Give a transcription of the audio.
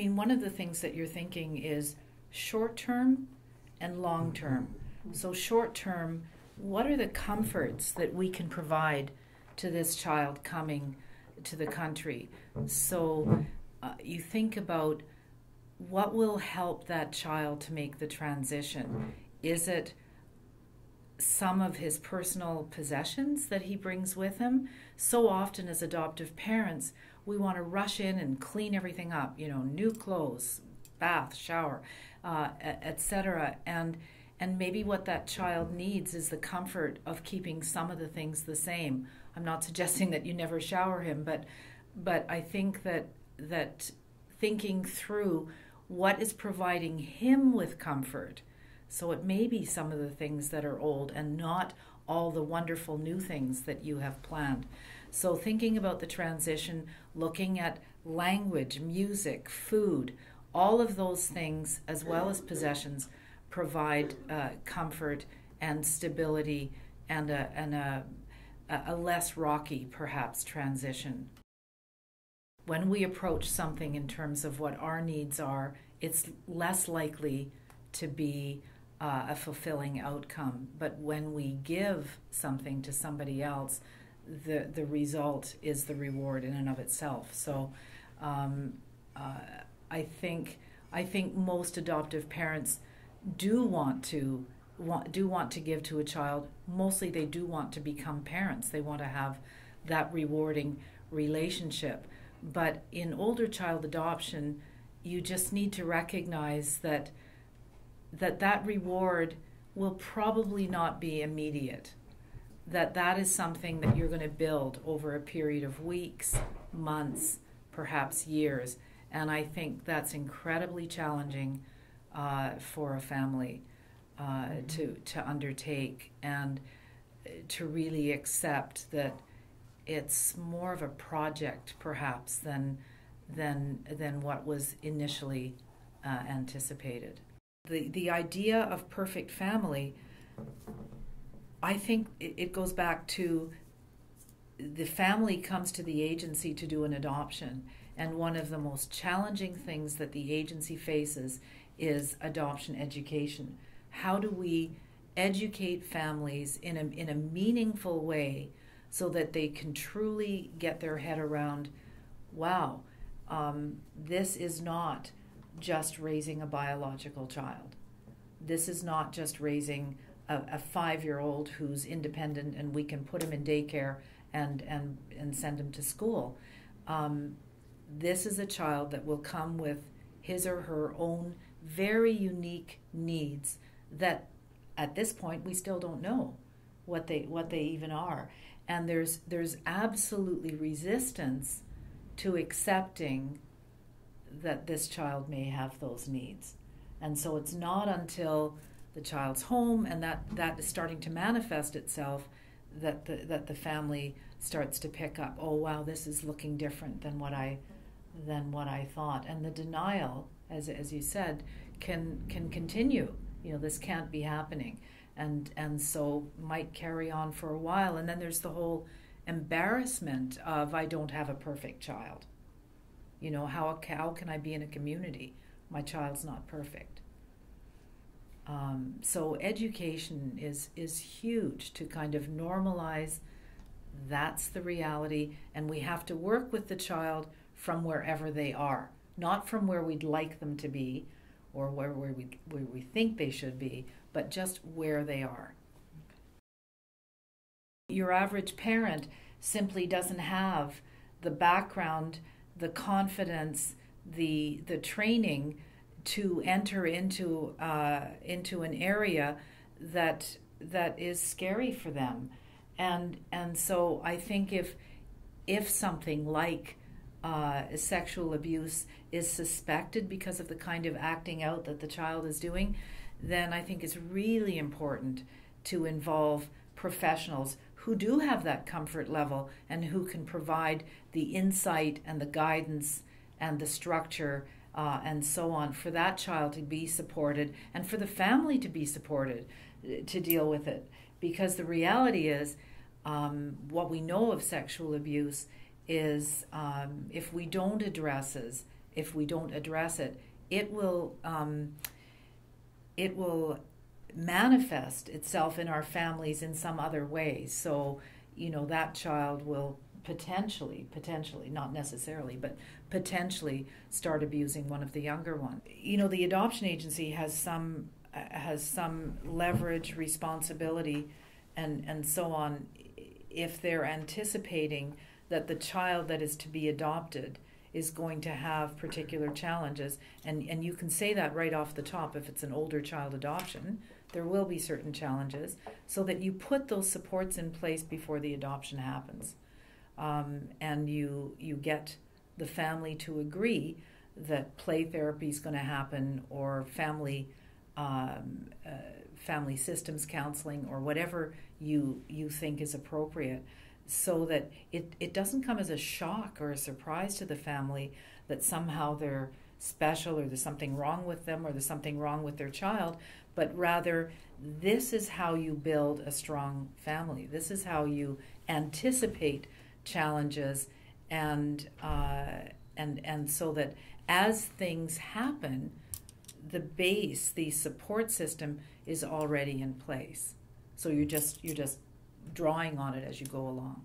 mean, one of the things that you're thinking is short term and long term. So short term, what are the comforts that we can provide to this child coming to the country? So you think about what will help that child to make the transition. Is it some of his personal possessions that he brings with him? So often as adoptive parents, we want to rush in and clean everything up, you know, new clothes, bath, shower, etc. And maybe what that child needs is the comfort of keeping some of the things the same. I'm not suggesting that you never shower him, but I think that thinking through what is providing him with comfort. So it may be some of the things that are old and not all the wonderful new things that you have planned. So thinking about the transition, looking at language, music, food, all of those things as well as possessions provide comfort and stability and a less rocky, perhaps, transition. When we approach something in terms of what our needs are, it's less likely to be a fulfilling outcome. But when we give something to somebody else, the result is the reward in and of itself. So I think most adoptive parents do want to give to a child. Mostly they do want to become parents. They want to have that rewarding relationship. But in older child adoption, you just need to recognize that reward will probably not be immediate. That is something that you're going to build over a period of weeks, months, perhaps years. And I think that's incredibly challenging for a family to undertake, and to really accept that it's more of a project perhaps than what was initially anticipated. The idea of perfect family, I think it goes back to the family comes to the agency to do an adoption, and one of the most challenging things that the agency faces is adoption education. How do we educate families in a meaningful way so that they can truly get their head around, wow, this is not just raising a biological child. This is not just raising a 5-year-old who's independent and we can put him in daycare and send him to school. This is a child that will come with his or her own very unique needs that at this point we still don't know what they even are. And there's absolutely resistance to accepting that this child may have those needs. And so it's not until the child's home and that is starting to manifest itself that the family starts to pick up, oh wow, this is looking different than what I thought. And the denial, as you said, can continue. You know, this can't be happening, and so might carry on for a while. And then there's the whole embarrassment of, I don't have a perfect child. You know, how can I be in a community? My child's not perfect. So education is huge to kind of normalize that's the reality, and we have to work with the child from wherever they are, not from where we'd like them to be or where we think they should be, but just where they are. Your average parent simply doesn't have the background, the confidence, the training to enter into an area that is scary for them, and so I think if something like sexual abuse is suspected because of the kind of acting out that the child is doing, then I think it's really important to involve professionals who do have that comfort level and who can provide the insight and the guidance and the structure and so on for that child to be supported and for the family to be supported to deal with it. Because the reality is, what we know of sexual abuse is if we don't address if we don't address it, it will manifest itself in our families in some other ways. So, that child will potentially, not necessarily, but potentially start abusing one of the younger ones. The adoption agency has some leverage, responsibility, and so on, if they're anticipating that the child that is to be adopted is going to have particular challenges, and you can say that right off the top. If it's an older child adoption, there will be certain challenges, so that you put those supports in place before the adoption happens, and you get the family to agree that play therapy is going to happen, or family systems counseling, or whatever you think is appropriate, so that it doesn't come as a shock or a surprise to the family that somehow they're special, or there's something wrong with them, or there's something wrong with their child, but rather this is how you build a strong family. This is how you anticipate challenges, and so that as things happen, the support system is already in place. So you're just drawing on it as you go along.